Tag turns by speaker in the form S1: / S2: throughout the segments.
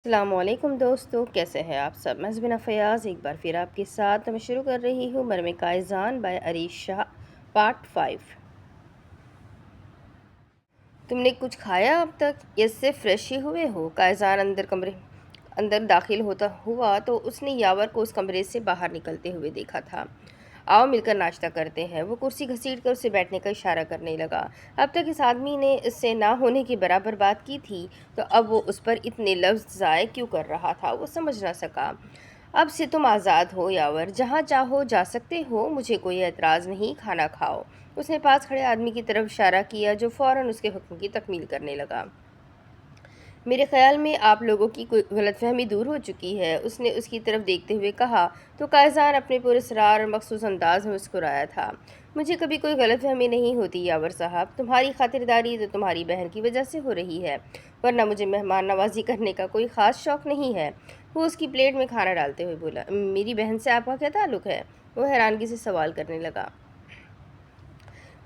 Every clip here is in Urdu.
S1: السلام علیکم دوستو، کیسے ہیں آپ سب؟ میں زبینہ فیاض ایک بار پھر آپ کے ساتھ میں شروع کر رہی ہوں مرم کائزان بائی عریش شاہ پارٹ 5۔ تم نے کچھ کھایا اب تک یا صرف فریش ہی ہوئے ہو؟ کائزان اندر داخل ہوتا ہوا تو اس نے یاور کو اس کمرے سے باہر نکلتے ہوئے دیکھا تھا۔ آؤ مل کر ناشتہ کرتے ہیں۔ وہ کرسی گھسیٹ کر اسے بیٹھنے کا اشارہ کرنے لگا۔ اب تک اس آدمی نے اس سے نہ ہونے کے برابر بات کی تھی تو اب وہ اس پر اتنے لفظ ضائع کیوں کر رہا تھا؟ وہ سمجھ نہ سکا۔ اب سے تم آزاد ہو یاور، جہاں چاہو جا سکتے ہو، مجھے کوئی اعتراض نہیں، کھانا کھاؤ۔ اس نے پاس کھڑے آدمی کی طرف اشارہ کیا جو فوراً اس کے حکم کی تکمیل کرنے لگا۔ میرے خیال میں آپ لوگوں کی کوئی غلط فہمی دور ہو چکی ہے، اس نے اس کی طرف دیکھتے ہوئے کہا تو کائزان اپنے پراسرار اور مخصوص انداز میں مسکرایا تھا۔ مجھے کبھی کوئی غلط فہمی نہیں ہوتی یاور صاحب، تمہاری خاطرداری تو تمہاری بہن کی وجہ سے ہو رہی ہے، ورنہ مجھے مہمان نوازی کرنے کا کوئی خاص شوق نہیں ہے۔ وہ اس کی پلیٹ میں کھانا ڈالتے ہوئے بولا، میری بہن سے آپ کا کیا تعلق ہے؟ وہ حیرانگی سے سوال کرنے لگا۔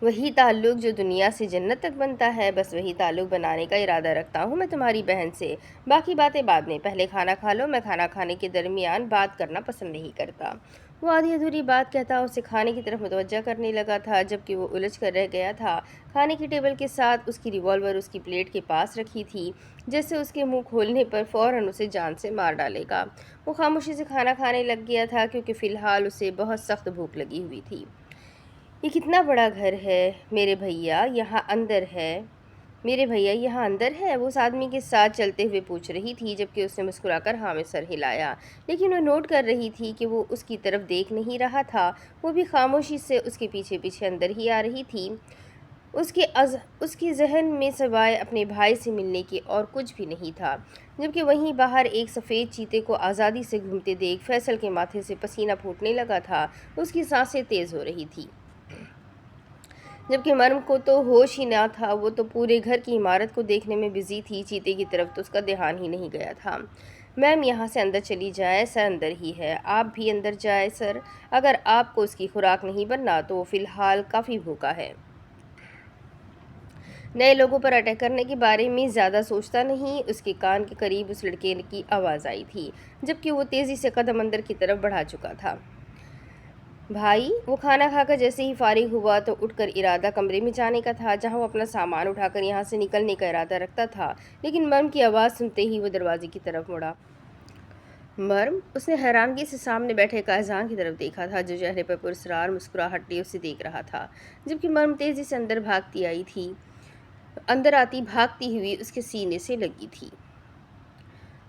S1: وہی تعلق جو دنیا سے جنت تک بنتا ہے، بس وہی تعلق بنانے کا ارادہ رکھتا ہوں میں تمہاری بہن سے، باقی باتیں بعد میں، پہلے کھانا کھا لو۔ میں کھانا کھانے کے درمیان بات کرنا پسند نہیں کرتا۔ وہ آدھی ادھوری بات کہتا اسے کھانے کی طرف متوجہ کرنے لگا تھا، جبکہ وہ الجھ کر رہ گیا تھا۔ کھانے کی ٹیبل کے ساتھ اس کی ریوالور اس کی پلیٹ کے پاس رکھی تھی، جیسے اس کے منہ کھولنے پر فوراً اسے جان سے مار ڈالے گا۔ وہ خاموشی سے کھانا کھانے لگ گیا تھا کیونکہ فی الحال اسے بہت سخت بھوک لگی ہوئی تھی۔ یہ کتنا بڑا گھر ہے، میرے بھیا یہاں اندر ہے؟ میرے بھیا یہاں اندر ہے؟ وہ اس آدمی کے ساتھ چلتے ہوئے پوچھ رہی تھی، جبکہ اس نے مسکرا کر ہاں میں سر ہلایا، لیکن وہ نوٹ کر رہی تھی کہ وہ اس کی طرف دیکھ نہیں رہا تھا۔ وہ بھی خاموشی سے اس کے پیچھے پیچھے اندر ہی آ رہی تھی۔ اس کے ذہن میں سوائے اپنے بھائی سے ملنے کے اور کچھ بھی نہیں تھا، جبکہ وہیں باہر ایک سفید چیتے کو آزادی سے گھومتے دیکھ فیصل کے ماتھے سے پسینہ پھوٹنے لگا تھا۔ اس کی سانسیں تیز ہو رہی تھی، جبکہ مرم کو تو ہوش ہی نہ تھا۔ وہ تو پورے گھر کی عمارت کو دیکھنے میں بزی تھی، چیتے کی طرف تو اس کا دھیان ہی نہیں گیا تھا۔ میم یہاں سے اندر چلی جائیں، سر اندر ہی ہے۔ آپ بھی اندر جائیں سر، اگر آپ کو اس کی خوراک نہیں بننا تو وہ فی الحال کافی بھوکا ہے۔ نئے لوگوں پر اٹیک کرنے کے بارے میں زیادہ سوچتا نہیں۔ اس کے کان کے قریب اس لڑکے کی آواز آئی تھی، جبکہ وہ تیزی سے قدم اندر کی طرف بڑھا چکا تھا۔ بھائی، وہ کھانا کھا کر جیسے ہی فارغ ہوا تو اٹھ کر ارادہ کمرے میں جانے کا تھا جہاں وہ اپنا سامان اٹھا کر یہاں سے نکلنے کا ارادہ رکھتا تھا، لیکن مرم کی آواز سنتے ہی وہ دروازے کی طرف مڑا۔ مرم؟ اس نے حیرانگی سے سامنے بیٹھے کائزان کی طرف دیکھا تھا جو چہرے پر پراسرار مسکراہٹ لیے اسے دیکھ رہا تھا، جبکہ مرم تیزی سے اندر آتی بھاگتی ہوئی اس کے سینے سے لگی تھی۔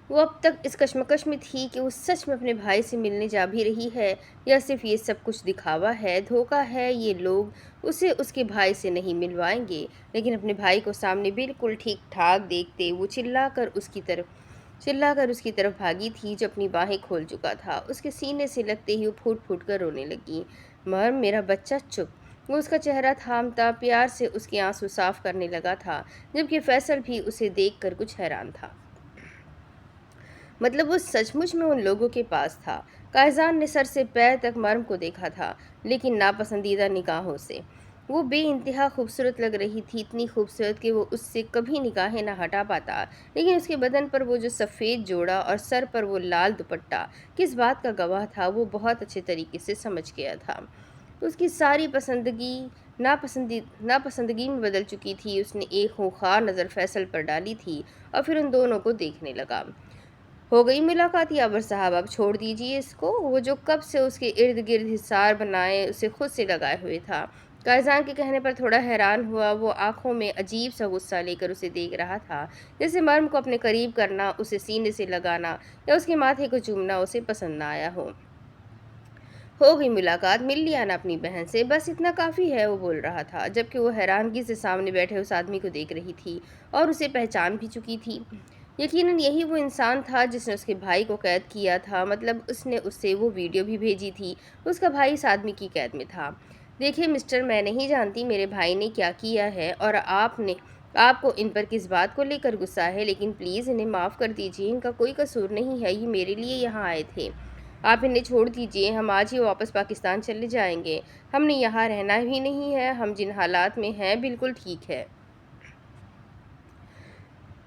S1: وہ اب تک اس کشمکش میں تھی کہ وہ سچ میں اپنے بھائی سے ملنے جا بھی رہی ہے یا صرف یہ سب کچھ دکھاوا ہے، دھوکہ ہے۔ یہ لوگ اسے اس کے بھائی سے نہیں ملوائیں گے، لیکن اپنے بھائی کو سامنے بالکل ٹھیک ٹھاک دیکھتے وہ چلا کر اس کی طرف بھاگی تھی جو اپنی باہیں کھول چکا تھا۔ اس کے سینے سے لگتے ہی وہ پھوٹ پھوٹ کر رونے لگی۔ مرم میرا بچہ چپ۔ وہ اس کا چہرہ تھامتا پیار سے اس کے آنسو صاف کرنے لگا تھا، جبکہ فیصل بھی اسے دیکھ کر کچھ حیران تھا۔ مطلب وہ سچ مچ میں ان لوگوں کے پاس تھا؟ کائزان نے سر سے پیر تک مرم کو دیکھا تھا، لیکن ناپسندیدہ نگاہوں سے۔ وہ بے انتہا خوبصورت لگ رہی تھی، اتنی خوبصورت کہ وہ اس سے کبھی نگاہیں نہ ہٹا پاتا، لیکن اس کے بدن پر وہ جو سفید جوڑا اور سر پر وہ لال دوپٹہ کس بات کا گواہ تھا وہ بہت اچھے طریقے سے سمجھ گیا تھا۔ اس کی ساری پسندگی ناپسندگی میں بدل چکی تھی۔ اس نے ایک خونخوار نظر فیصل پر ڈالی تھی اور پھر ان دونوں کو دیکھنے لگا۔ ہو گئی ملاقات یاور صاحب، اب چھوڑ دیجیے اس کو، وہ جو کب سے اس کے ارد گرد حصار بنائے اسے خود سے لگائے ہوئے تھا۔ کائزان کے کہنے پر تھوڑا حیران ہوا۔ وہ آنکھوں میں عجیب سا غصہ لے کر اسے دیکھ رہا تھا، جیسے مرم کو اپنے قریب کرنا، اسے سینے سے لگانا یا اس کے ماتھے کو چومنا اسے پسند نہ آیا ہو۔ ہو گئی ملاقات، مل لیا نا اپنی بہن سے، بس اتنا کافی ہے، وہ بول رہا تھا، جبکہ وہ حیرانگی سے سامنے بیٹھے اس آدمی کو دیکھ رہی تھی اور اسے پہچان بھی چکی تھی۔ یقیناً یہی وہ انسان تھا جس نے اس کے بھائی کو قید کیا تھا، مطلب اس نے اس سے وہ ویڈیو بھی بھیجی تھی۔ اس کا بھائی اس آدمی کی قید میں تھا۔ دیکھیں مسٹر، میں نہیں جانتی میرے بھائی نے کیا کیا ہے اور آپ کو ان پر کس بات کو لے کر غصہ ہے، لیکن پلیز انہیں معاف کر دیجیے، ان کا کوئی قصور نہیں ہے، یہ میرے لیے یہاں آئے تھے۔ آپ انہیں چھوڑ دیجیے، ہم آج ہی واپس پاکستان چلے جائیں گے، ہم نے یہاں رہنا بھی نہیں ہے، ہم جن حالات میں ہیں بالکل ٹھیک ہے۔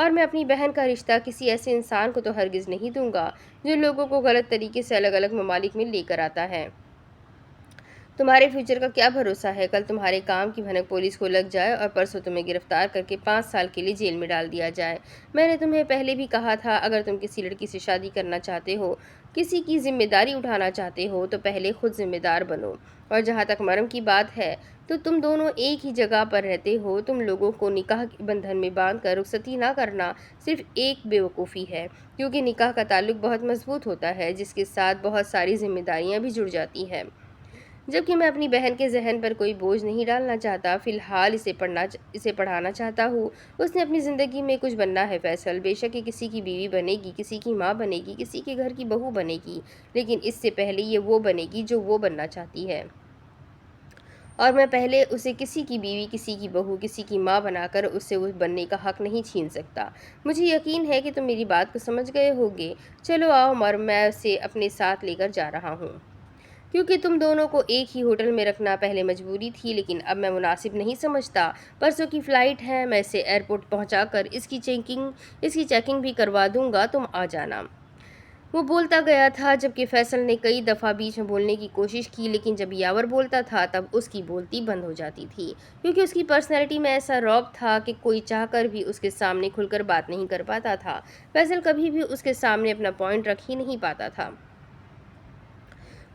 S1: اور میں اپنی بہن کا رشتہ کسی ایسے انسان کو تو ہرگز نہیں دوں گا جو لوگوں کو غلط طریقے سے الگ الگ ممالک میں لے کر آتا ہے۔ تمہارے فیوچر کا کیا بھروسہ ہے؟ کل تمہارے کام کی بھنک پولیس کو لگ جائے اور پرسوں تمہیں گرفتار کر کے 5 سال کے لیے جیل میں ڈال دیا جائے۔ میں نے تمہیں پہلے بھی کہا تھا، اگر تم کسی لڑکی سے شادی کرنا چاہتے ہو، کسی کی ذمہ داری اٹھانا چاہتے ہو، تو پہلے خود ذمہ دار بنو۔ اور جہاں تک مرم کی بات ہے، تو تم دونوں ایک ہی جگہ پر رہتے ہو، تم لوگوں کو نکاح کے بندھن میں باندھ کر رخصتی نہ کرنا صرف ایک بیوقوفی ہے، کیونکہ نکاح کا تعلق بہت مضبوط ہوتا ہے، جس کے ساتھ بہت ساری ذمہ داریاں بھی جڑ جاتی ہیں۔ جبکہ میں اپنی بہن کے ذہن پر کوئی بوجھ نہیں ڈالنا چاہتا، فی الحال اسے پڑھانا چاہتا ہوں۔ اس نے اپنی زندگی میں کچھ بننا ہے فیصل، بے شک یہ کسی کی بیوی بنے گی، کسی کی ماں بنے گی، کسی کے گھر کی بہو بنے گی، لیکن اس سے پہلے یہ وہ بنے گی جو وہ بننا چاہتی ہے۔ اور میں پہلے اسے کسی کی بیوی، کسی کی بہو، کسی کی ماں بنا کر اس سے اس بننے کا حق نہیں چھین سکتا۔ مجھے یقین ہے کہ تم میری بات کو سمجھ گئے ہوگے۔ چلو آؤ مرم، میں اسے اپنے ساتھ لے کر جا رہا ہوں۔ کیونکہ تم دونوں کو ایک ہی ہوٹل میں رکھنا پہلے مجبوری تھی، لیکن اب میں مناسب نہیں سمجھتا۔ پرسوں کی فلائٹ ہے، میں اسے ایئرپورٹ پہنچا کر اس کی چیکنگ بھی کروا دوں گا، تم آ جانا۔ وہ بولتا گیا تھا، جبکہ فیصل نے کئی دفعہ بیچ میں بولنے کی کوشش کی، لیکن جب یاور بولتا تھا تب اس کی بولتی بند ہو جاتی تھی، کیونکہ اس کی پرسنالٹی میں ایسا رعب تھا کہ کوئی چاہ کر بھی اس کے سامنے کھل کر بات نہیں کر پاتا تھا۔ فیصل کبھی بھی اس کے سامنے اپنا پوائنٹ رکھ ہی نہیں پاتا تھا۔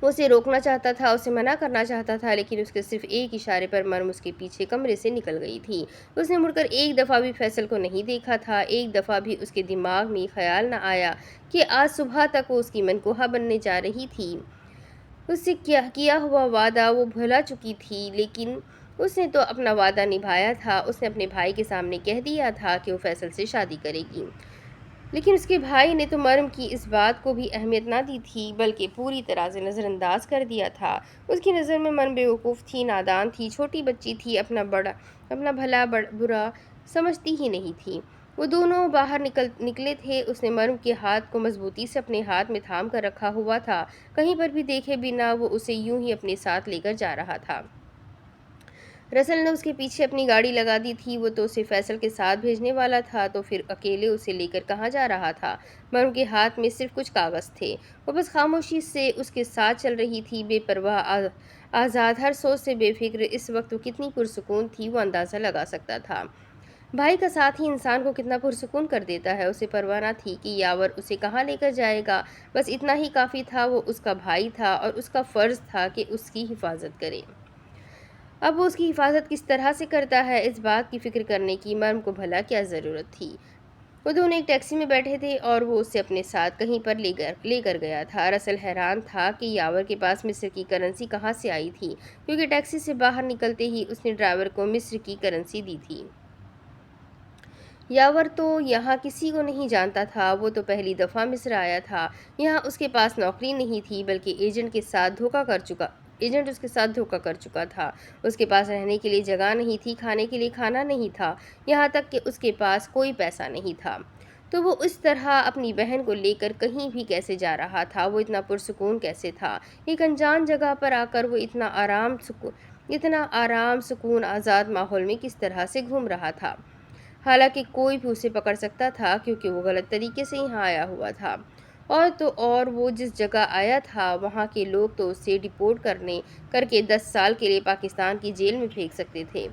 S1: وہ اسے روکنا چاہتا تھا، اسے منع کرنا چاہتا تھا، لیکن اس کے صرف ایک اشارے پر مرم اس کے پیچھے کمرے سے نکل گئی تھی۔ اس نے مڑ کر ایک دفعہ بھی فیصل کو نہیں دیکھا تھا، ایک دفعہ بھی اس کے دماغ میں خیال نہ آیا کہ آج صبح تک وہ اس کی منکوہا بننے جا رہی تھی۔ اس سے کیا ہوا وعدہ وہ بھلا چکی تھی، لیکن اس نے تو اپنا وعدہ نبھایا تھا۔ اس نے اپنے بھائی کے سامنے کہہ دیا تھا کہ وہ فیصل سے شادی کرے گی، لیکن اس کے بھائی نے تو مرم کی اس بات کو بھی اہمیت نہ دی تھی، بلکہ پوری طرح سے نظر انداز کر دیا تھا۔ اس کی نظر میں مرم بیوقوف تھی، نادان تھی، چھوٹی بچی تھی، اپنا بھلا برا سمجھتی ہی نہیں تھی۔ وہ دونوں باہر نکلے تھے، اس نے مرم کے ہاتھ کو مضبوطی سے اپنے ہاتھ میں تھام کر رکھا ہوا تھا، کہیں پر بھی دیکھے بنا وہ اسے یوں ہی اپنے ساتھ لے کر جا رہا تھا۔ رسل نے اس کے پیچھے اپنی گاڑی لگا دی تھی، وہ تو اسے فیصل کے ساتھ بھیجنے والا تھا، تو پھر اکیلے اسے لے کر کہاں جا رہا تھا؟ مرم کے ہاتھ میں صرف کچھ کاغذ تھے، وہ بس خاموشی سے اس کے ساتھ چل رہی تھی، بے پرواہ، آزاد، ہر سوچ سے بے فکر۔ اس وقت وہ کتنی پرسکون تھی، وہ اندازہ لگا سکتا تھا۔ بھائی کا ساتھ ہی انسان کو کتنا پرسکون کر دیتا ہے۔ اسے پرواہ نہ تھی کہ یاور اسے کہاں لے کر جائے گا، بس اتنا ہی کافی تھا، وہ اس کا بھائی تھا اور اس کا فرض تھا کہ اس کی حفاظت کرے۔ اب وہ اس کی حفاظت کس طرح سے کرتا ہے، اس بات کی فکر کرنے کی مرم کو بھلا کیا ضرورت تھی؟ وہ دونوں ایک ٹیکسی میں بیٹھے تھے اور وہ اسے اپنے ساتھ کہیں پر لے کر گیا تھا۔ رسل حیران تھا کہ یاور کے پاس مصر کی کرنسی کہاں سے آئی تھی، کیونکہ ٹیکسی سے باہر نکلتے ہی اس نے ڈرائیور کو مصر کی کرنسی دی تھی۔ یاور تو یہاں کسی کو نہیں جانتا تھا، وہ تو پہلی دفعہ مصر آیا تھا۔ یہاں اس کے پاس نوکری نہیں تھی، بلکہ ایجنٹ اس کے ساتھ دھوکہ کر چکا تھا۔ اس کے پاس رہنے کے لیے جگہ نہیں تھی، کھانے کے لیے کھانا نہیں تھا، یہاں تک کہ اس کے پاس کوئی پیسہ نہیں تھا۔ تو وہ اس طرح اپنی بہن کو لے کر کہیں بھی کیسے جا رہا تھا؟ وہ اتنا پرسکون کیسے تھا؟ ایک انجان جگہ پر آ کر وہ اتنا آرام سکون آزاد ماحول میں کس طرح سے گھوم رہا تھا؟ حالانکہ کوئی بھی اسے پکڑ سکتا تھا، کیونکہ وہ غلط طریقے سے یہاں آیا ہوا تھا۔ اور وہ جس جگہ آیا تھا وہاں کے لوگ تو اسے ڈپورٹ کر کے 10 سال کے لیے پاکستان کی جیل میں پھینک سکتے تھے۔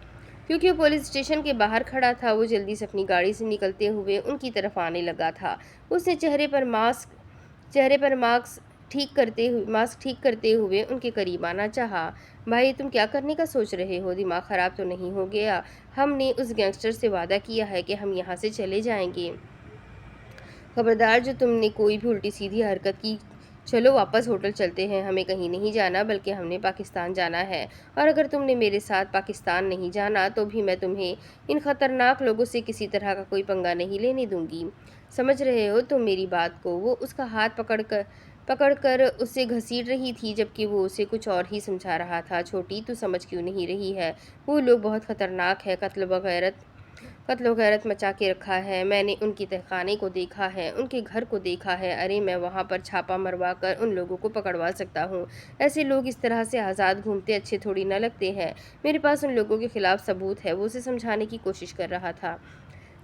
S1: کیونکہ وہ پولیس اسٹیشن کے باہر کھڑا تھا، وہ جلدی سے اپنی گاڑی سے نکلتے ہوئے ان کی طرف آنے لگا تھا۔ اس نے چہرے پر ماسک ٹھیک کرتے ہوئے ان کے قریب آنا چاہا۔ بھائی، تم کیا کرنے کا سوچ رہے ہو؟ دماغ خراب تو نہیں ہو گیا؟ ہم نے اس گینگسٹر سے وعدہ کیا ہے کہ ہم یہاں سے چلے جائیں گے۔ خبردار جو تم نے کوئی بھی الٹی سیدھی حرکت کی، چلو واپس ہوٹل چلتے ہیں، ہمیں کہیں نہیں جانا بلکہ ہم نے پاکستان جانا ہے، اور اگر تم نے میرے ساتھ پاکستان نہیں جانا تو بھی میں تمہیں ان خطرناک لوگوں سے کسی طرح کا کوئی پنگا نہیں لینے دوں گی۔ سمجھ رہے ہو تم میری بات کو؟ وہ اس کا ہاتھ پکڑ کر اسے گھسیٹ رہی تھی، جبکہ وہ اسے کچھ اور ہی سمجھا رہا تھا۔ چھوٹی، تو سمجھ کیوں نہیں رہی ہے؟ وہ لوگ بہت خطرناک ہیں، قتل و غارت مچا کے رکھا ہے۔ میں نے ان کی تہخانے کو دیکھا ہے، ان کے گھر کو دیکھا ہے۔ ارے میں وہاں پر چھاپا مروا کر ان لوگوں کو پکڑوا سکتا ہوں۔ ایسے لوگ اس طرح سے آزاد گھومتے اچھے تھوڑی نہ لگتے ہیں۔ میرے پاس ان لوگوں کے خلاف ثبوت ہے۔ وہ اسے سمجھانے کی کوشش کر رہا تھا۔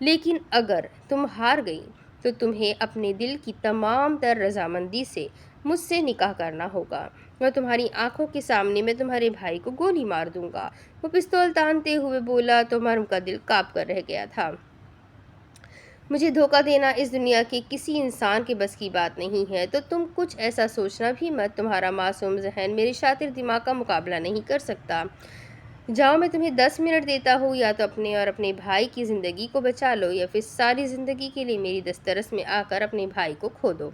S1: لیکن اگر تم ہار گئی تو تمہیں اپنے دل کی تمام تر رضامندی سے مجھ سے نکاح کرنا ہوگا، اور تمہاری آنکھوں کے سامنے میں تمہارے بھائی کو گولی مار دوں گا۔ وہ پستول تانتے ہوئے بولا تو مرم کا دل کانپ کر رہ گیا تھا۔ مجھے دھوکہ دینا اس دنیا کے کسی انسان کے بس کی بات نہیں ہے، تو تم کچھ ایسا سوچنا بھی مت۔ تمہارا معصوم ذہن میرے شاطر دماغ کا مقابلہ نہیں کر سکتا۔ جاؤ، میں تمہیں 10 منٹ دیتا ہوں، یا تو اپنے اور اپنے بھائی کی زندگی کو بچا لو، یا پھر ساری زندگی کے لیے میری دسترس میں آ کر اپنے بھائی کو کھو دو۔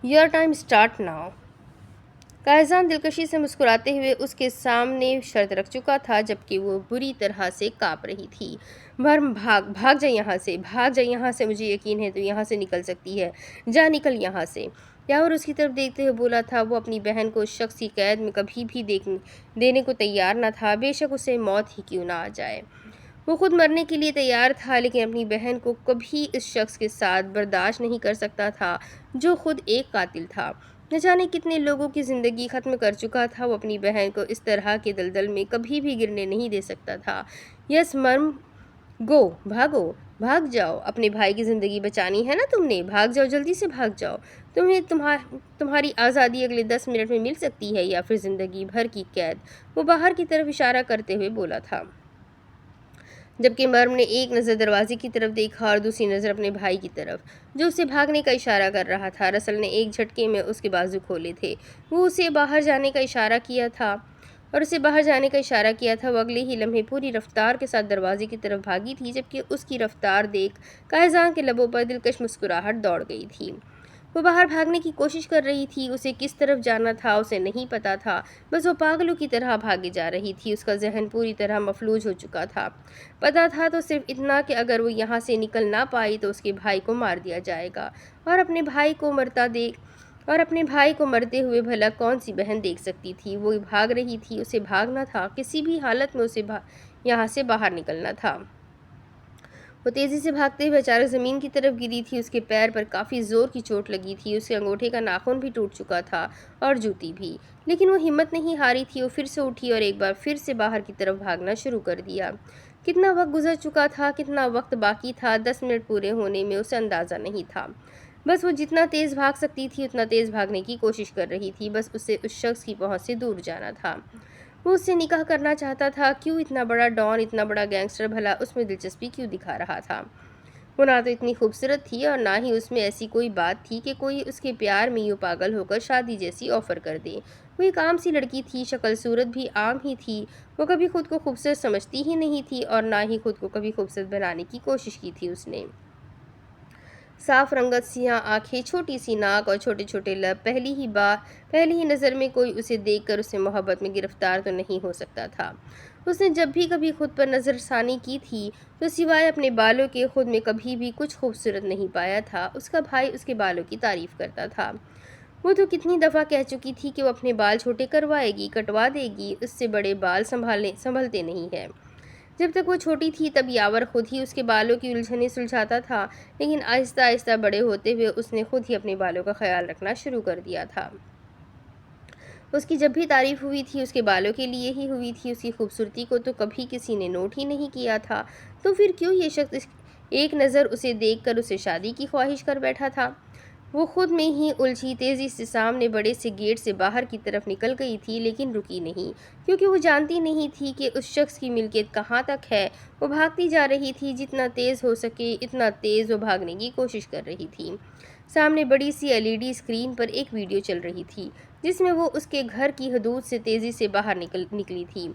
S1: Your time start now۔ قائزان دلکشی سے مسکراتے ہوئے اس کے سامنے شرط رکھ چکا تھا، جبکہ وہ بری طرح سے کانپ رہی تھی۔ مرم، بھاگ جا یہاں سے، بھاگ جا یہاں سے، مجھے یقین ہے تو یہاں سے نکل سکتی ہے، جا نکل یہاں سے۔ یاور اس کی طرف دیکھتے ہوئے بولا تھا۔ وہ اپنی بہن کو اس شخص کی قید میں کبھی بھی دینے کو تیار نہ تھا، بے شک اسے موت ہی کیوں نہ آ جائے۔ وہ خود مرنے کے لیے تیار تھا، لیکن اپنی بہن کو کبھی اس شخص کے ساتھ برداشت نہیں کر سکتا تھا جو خود ایک قاتل تھا۔ نہ جانے کتنے لوگوں کی زندگی ختم کر چکا تھا، وہ اپنی بہن کو اس طرح کے دلدل میں کبھی بھی گرنے نہیں دے سکتا تھا۔ یس مرم، گو، بھاگو، بھاگ جاؤ، اپنے بھائی کی زندگی بچانی ہے نا تم نے، بھاگ جاؤ، جلدی سے بھاگ جاؤ۔ تمہیں تمہاری آزادی اگلے 10 منٹ میں مل سکتی ہے، یا پھر زندگی بھر کی قید۔ وہ باہر کی طرف اشارہ کرتے ہوئے بولا تھا، جبکہ مرم نے ایک نظر دروازے کی طرف دیکھا اور دوسری نظر اپنے بھائی کی طرف، جو اسے بھاگنے کا اشارہ کر رہا تھا۔ رسل نے ایک جھٹکے میں اس کے بازو کھولے تھے۔ وہ اسے باہر جانے کا اشارہ کیا تھا وہ اگلے ہی لمحے پوری رفتار کے ساتھ دروازے کی طرف بھاگی تھی، جبکہ اس کی رفتار دیکھ قائزان کے لبوں پر دلکش مسکراہٹ دوڑ گئی تھی۔ وہ باہر بھاگنے کی کوشش کر رہی تھی، اسے کس طرف جانا تھا اسے نہیں پتا تھا، بس وہ پاگلوں کی طرح بھاگے جا رہی تھی۔ اس کا ذہن پوری طرح مفلوج ہو چکا تھا۔ پتا تھا تو صرف اتنا کہ اگر وہ یہاں سے نکل نہ پائی تو اس کے بھائی کو مار دیا جائے گا، اور اپنے بھائی کو مرتے ہوئے بھلا کون سی بہن دیکھ سکتی تھی۔ وہ بھاگ رہی تھی، اسے بھاگنا تھا، کسی بھی حالت میں اسے یہاں سے باہر نکلنا تھا۔ وہ تیزی سے بھاگتے ہوئے اچانک زمین کی طرف گری تھی۔ اس کے پیر پر کافی زور کی چوٹ لگی تھی، اس کے انگوٹھے کا ناخن بھی ٹوٹ چکا تھا اور جوتی بھی، لیکن وہ ہمت نہیں ہاری تھی۔ وہ پھر سے اٹھی اور ایک بار پھر سے باہر کی طرف بھاگنا شروع کر دیا۔ کتنا وقت گزر چکا تھا، کتنا وقت باقی تھا، 10 منٹ پورے ہونے میں اسے اندازہ نہیں تھا۔ بس وہ جتنا تیز بھاگ سکتی تھی اتنا تیز بھاگنے کی کوشش کر رہی تھی، بس اسے اس شخص کی پہنچ سے دور جانا تھا۔ وہ اس سے نکاح کرنا چاہتا تھا۔ کیوں؟ اتنا بڑا ڈان، اتنا بڑا گینگسٹر بھلا اس میں دلچسپی کیوں دکھا رہا تھا؟ وہ نہ تو اتنی خوبصورت تھی اور نہ ہی اس میں ایسی کوئی بات تھی کہ کوئی اس کے پیار میں یوں پاگل ہو کر شادی جیسی آفر کر دے۔ وہ ایک عام سی لڑکی تھی، شکل صورت بھی عام ہی تھی۔ وہ کبھی خود کو خوبصورت سمجھتی ہی نہیں تھی، اور نہ ہی خود کو کبھی خوبصورت بنانے کی کوشش کی تھی اس نے۔ صاف رنگت، سیاہ آنکھیں، چھوٹی سی ناک اور چھوٹے چھوٹے لب، پہلی ہی نظر میں کوئی اسے دیکھ کر اسے محبت میں گرفتار تو نہیں ہو سکتا تھا۔ اس نے جب بھی کبھی خود پر نظر ثانی کی تھی تو سوائے اپنے بالوں کے خود میں کبھی بھی کچھ خوبصورت نہیں پایا تھا۔ اس کا بھائی اس کے بالوں کی تعریف کرتا تھا۔ وہ تو کتنی دفعہ کہہ چکی تھی کہ وہ اپنے بال چھوٹے کروائے گی، کٹوا دے گی، اس سے بڑے بال سنبھلتے نہیں ہیں۔ جب تک وہ چھوٹی تھی تب یاور خود ہی اس کے بالوں کی الجھنیں سلجھاتا تھا، لیکن آہستہ آہستہ بڑے ہوتے ہوئے اس نے خود ہی اپنے بالوں کا خیال رکھنا شروع کر دیا تھا۔ اس کی جب بھی تعریف ہوئی تھی اس کے بالوں کے لیے ہی ہوئی تھی، اس کی خوبصورتی کو تو کبھی کسی نے نوٹ ہی نہیں کیا تھا، تو پھر کیوں یہ شخص ایک نظر اسے دیکھ کر اسے شادی کی خواہش کر بیٹھا تھا؟ وہ خود میں ہی الجھی تیزی سے سامنے بڑے سے گیٹ سے باہر کی طرف نکل گئی تھی، لیکن رکی نہیں، کیونکہ وہ جانتی نہیں تھی کہ اس شخص کی ملکیت کہاں تک ہے۔ وہ بھاگتی جا رہی تھی، جتنا تیز ہو سکے اتنا تیز وہ بھاگنے کی کوشش کر رہی تھی۔ سامنے بڑی سی LED اسکرین پر ایک ویڈیو چل رہی تھی، جس میں وہ اس کے گھر کی حدود سے تیزی سے باہر نکلی تھی۔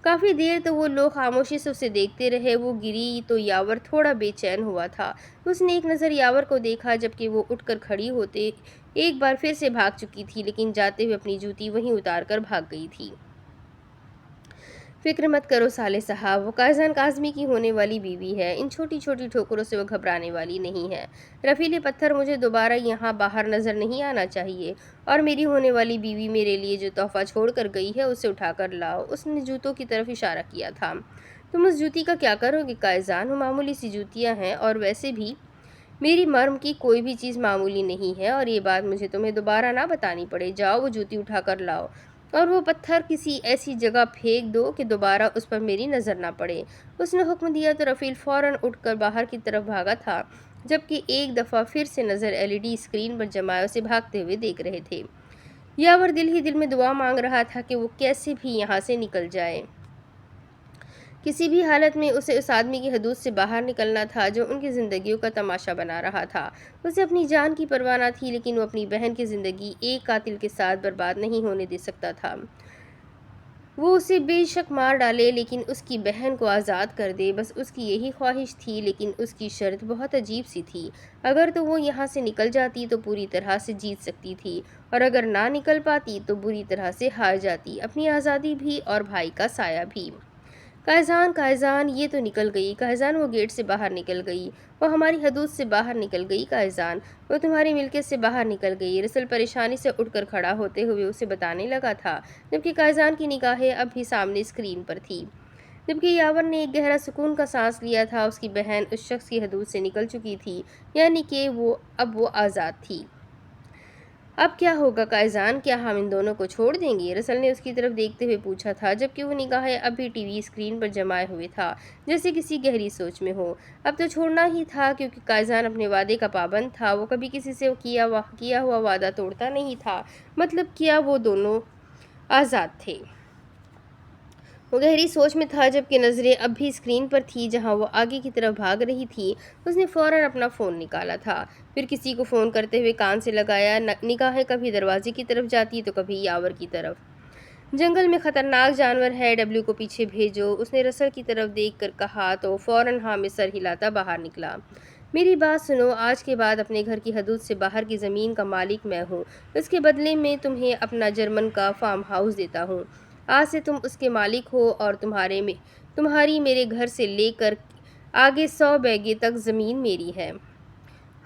S1: کافی دیر تو وہ لوگ خاموشی سے اسے دیکھتے رہے۔ وہ گری تو یاور تھوڑا بے چین ہوا تھا۔ اس نے ایک نظر یاور کو دیکھا، جبکہ وہ اٹھ کر کھڑی ہوتے ایک بار پھر سے بھاگ چکی تھی، لیکن جاتے ہوئے اپنی جوتی وہیں اتار کر بھاگ گئی تھی۔ فکر مت کرو صالح صاحب، وہ قائزان کاظمی کی ہونے والی بیوی ہے، ان چھوٹی چھوٹی ٹھوکروں سے وہ گھبرانے والی نہیں ہے۔ رفیلے پتھر، مجھے دوبارہ یہاں باہر نظر نہیں آنا چاہیے، اور میری ہونے والی بیوی میرے لیے جو تحفہ چھوڑ کر گئی ہے اسے اٹھا کر لاؤ۔ اس نے جوتوں کی طرف اشارہ کیا تھا۔ تم اس جوتی کا کیا کرو گے قائزان؟ وہ معمولی سی جوتیاں ہیں، اور ویسے بھی میری مرم کی کوئی بھی چیز معمولی نہیں ہے، اور یہ بات مجھے تمہیں دوبارہ نہ بتانی پڑے۔ جاؤ وہ جوتی اٹھا کر لاؤ، اور وہ پتھر کسی ایسی جگہ پھینک دو کہ دوبارہ اس پر میری نظر نہ پڑے۔ اس نے حکم دیا تو رفیل فوراً اٹھ کر باہر کی طرف بھاگا تھا، جبکہ ایک دفعہ پھر سے نظر LED اسکرین پر جمائے اسے بھاگتے ہوئے دیکھ رہے تھے۔ یاور دل ہی دل میں دعا مانگ رہا تھا کہ وہ کیسے بھی یہاں سے نکل جائے۔ کسی بھی حالت میں اسے اس آدمی کی حدود سے باہر نکلنا تھا جو ان کی زندگیوں کا تماشا بنا رہا تھا۔ اسے اپنی جان کی پرواہ نہ تھی، لیکن وہ اپنی بہن کی زندگی ایک قاتل کے ساتھ برباد نہیں ہونے دے سکتا تھا۔ وہ اسے بے شک مار ڈالے لیکن اس کی بہن کو آزاد کر دے، بس اس کی یہی خواہش تھی، لیکن اس کی شرط بہت عجیب سی تھی۔ اگر تو وہ یہاں سے نکل جاتی تو پوری طرح سے جیت سکتی تھی، اور اگر نہ نکل پاتی تو بری طرح سے ہار جاتی، اپنی آزادی بھی اور بھائی کا سایہ بھی۔ قائزان، قائزان، یہ تو نکل گئی۔ قائزان، وہ گیٹ سے باہر نکل گئی، وہ ہماری حدود سے باہر نکل گئی۔ قائزان، وہ تمہاری ملکیت سے باہر نکل گئی۔ رسل پریشانی سے اٹھ کر کھڑا ہوتے ہوئے اسے بتانے لگا تھا، جبکہ قائزان کی نگاہیں اب بھی سامنے اسکرین پر تھی۔ جبکہ یاور نے ایک گہرا سکون کا سانس لیا تھا، اس کی بہن اس شخص کی حدود سے نکل چکی تھی، یعنی کہ اب وہ آزاد تھی۔ اب کیا ہوگا قائزان، کیا ہم ان دونوں کو چھوڑ دیں گے؟ رسل نے اس کی طرف دیکھتے ہوئے پوچھا تھا، جبکہ وہ نگاہیں اب بھی TV اسکرین پر جمائے ہوئے تھا، جیسے کسی گہری سوچ میں ہو۔ اب تو چھوڑنا ہی تھا، کیونکہ قائزان اپنے وعدے کا پابند تھا، وہ کبھی کسی سے کیا ہوا وعدہ توڑتا نہیں تھا، مطلب کیا وہ دونوں آزاد تھے۔ وہ گہری سوچ میں تھا، جبکہ نظریں اب بھی اسکرین پر تھی جہاں وہ آگے کی طرف بھاگ رہی تھی۔ اس نے فوراً اپنا فون نکالا تھا، پھر کسی کو فون کرتے ہوئے کان سے لگایا۔ نگاہیں کبھی دروازے کی طرف جاتی تو کبھی یاور کی طرف۔ جنگل میں خطرناک جانور ہے، ڈبلیو کو پیچھے بھیجو، اس نے رسل کی طرف دیکھ کر کہا تو فوراً ہاں میں سر ہلاتا باہر نکلا۔ میری بات سنو، آج کے بعد اپنے گھر کی حدود سے باہر کی زمین کا مالک میں ہوں، اس کے بدلے میں تمہیں اپنا جرمن کا فارم ہاؤس دیتا ہوں۔ آج سے تم اس کے مالک ہو اور تمہاری میرے گھر سے لے کر آگے 100 بیگھے تک زمین میری ہے۔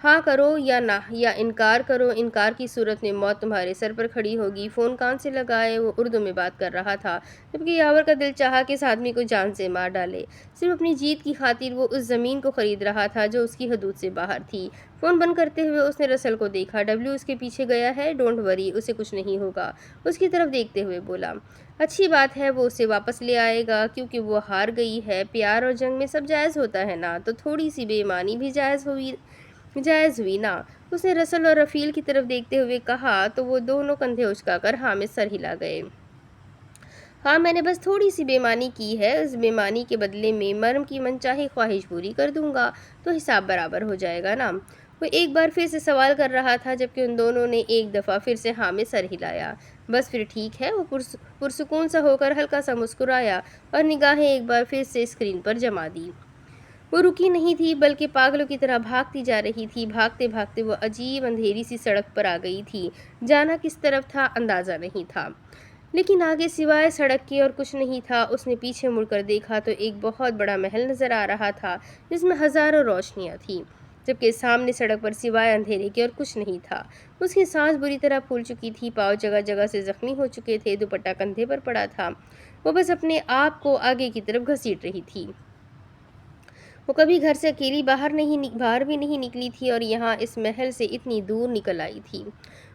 S1: ہاں کرو یا انکار کرو، انکار کی صورت میں موت تمہارے سر پر کھڑی ہوگی۔ فون کان سے لگائے وہ اردو میں بات کر رہا تھا، جبکہ یاور کا دل چاہا کہ اس آدمی کو جان سے مار ڈالے۔ صرف اپنی جیت کی خاطر وہ اس زمین کو خرید رہا تھا جو اس کی حدود سے باہر تھی۔ فون بند کرتے ہوئے اس نے رسل کو دیکھا۔ ڈبلیو اس کے پیچھے گیا ہے، ڈونٹ وری، اسے کچھ نہیں ہوگا۔ اس کی طرف دیکھتے ہوئے بولا، اچھی بات ہے، وہ اسے واپس لے آئے گا کیونکہ وہ ہار گئی ہے۔ پیار اور جنگ میں سب جائز ہوتا ہے نا، تو تھوڑی سی بے ایمانی بھی جائز ہوئی نا۔ اس نے رسل اور رفیل کی طرف دیکھتے ہوئے کہا تو وہ دونوں کندھے اچکا کر ہاں میں سر ہلا گئے۔ ہاں میں نے بس تھوڑی سی بے ایمانی کی ہے، اس بے ایمانی کے بدلے میں مرم کی منچاہی خواہش پوری کر دوں گا تو حساب برابر ہو جائے گا نا۔ وہ ایک بار پھر سے سوال کر رہا تھا، جبکہ ان دونوں نے ایک دفعہ پھر سے ہاں میں سر ہلایا۔ بس پھر ٹھیک ہے، وہ پرسکون سا ہو کر ہلکا سا مسکرایا اور نگاہیں ایک بار پھر سے اسکرین پر جما دی۔ وہ رکی نہیں تھی بلکہ پاگلوں کی طرح بھاگتی جا رہی تھی۔ بھاگتے بھاگتے وہ عجیب اندھیری سی سڑک پر آ گئی تھی، جانا کس طرف تھا اندازہ نہیں تھا، لیکن آگے سوائے سڑک کے اور کچھ نہیں تھا۔ اس نے پیچھے مڑ کر دیکھا تو ایک بہت بڑا محل نظر آ رہا تھا جس میں ہزاروں روشنیاں تھیں، جبکہ سامنے سڑک پر سوائے اندھیرے کے اور کچھ نہیں تھا۔ اس کی سانس بری طرح پھول چکی تھی، پاؤں جگہ جگہ سے زخمی ہو چکے تھے، دوپٹہ کندھے پر پڑا تھا، وہ بس اپنے آپ کو آگے کی طرف گھسیٹ رہی تھی۔ وہ کبھی گھر سے اکیلی باہر بھی نہیں نکلی تھی اور یہاں اس محل سے اتنی دور نکل آئی تھی۔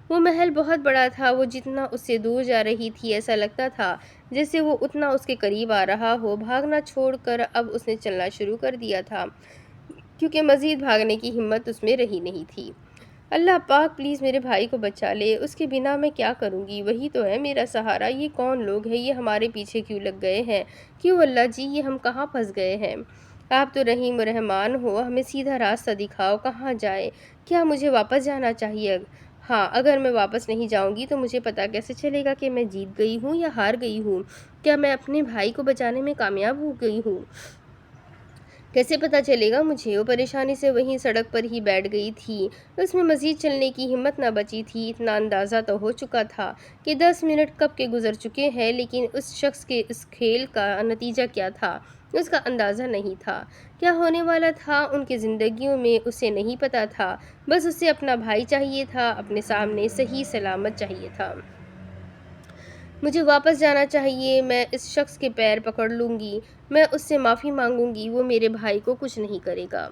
S1: وہ محل بہت بڑا تھا، وہ جتنا اس سے دور جا رہی تھی ایسا لگتا تھا جیسے وہ اتنا اس کے قریب آ رہا ہو۔ بھاگنا چھوڑ کر اب اس نے چلنا شروع کر دیا تھا، کیونکہ مزید بھاگنے کی ہمت اس میں رہی نہیں تھی۔ اللہ پاک پلیز میرے بھائی کو بچا لے، اس کے بنا میں کیا کروں گی، وہی تو ہے میرا سہارا۔ یہ کون لوگ ہیں، یہ ہمارے پیچھے کیوں لگ گئے ہیں، کیوں اللہ جی، یہ ہم کہاں پھنس گئے ہیں۔ آپ تو رحیم و رحمان ہو، ہمیں سیدھا راستہ دکھاؤ، کہاں جائیں، کیا مجھے واپس جانا چاہیے؟ ہاں، اگر میں واپس نہیں جاؤں گی تو مجھے پتہ کیسے چلے گا کہ میں جیت گئی ہوں یا ہار گئی ہوں؟ کیا میں اپنے بھائی کو بچانے میں کامیاب ہو گئی ہوں؟ کیسے پتہ چلے گا مجھے؟ وہ پریشانی سے وہیں سڑک پر ہی بیٹھ گئی تھی، اس میں مزید چلنے کی ہمت نہ بچی تھی۔ اتنا اندازہ تو ہو چکا تھا کہ 10 منٹ کب کے گزر چکے ہیں، لیکن اس شخص کے اس کھیل کا نتیجہ کیا تھا اس کا اندازہ نہیں تھا۔ کیا ہونے والا تھا ان کی زندگیوں میں اسے نہیں پتہ تھا، بس اسے اپنا بھائی چاہیے تھا، اپنے سامنے صحیح سلامت چاہیے تھا۔ مجھے واپس جانا چاہیے، میں اس شخص کے پیر پکڑ لوں گی، میں اس سے معافی مانگوں گی، وہ میرے بھائی کو کچھ نہیں کرے گا۔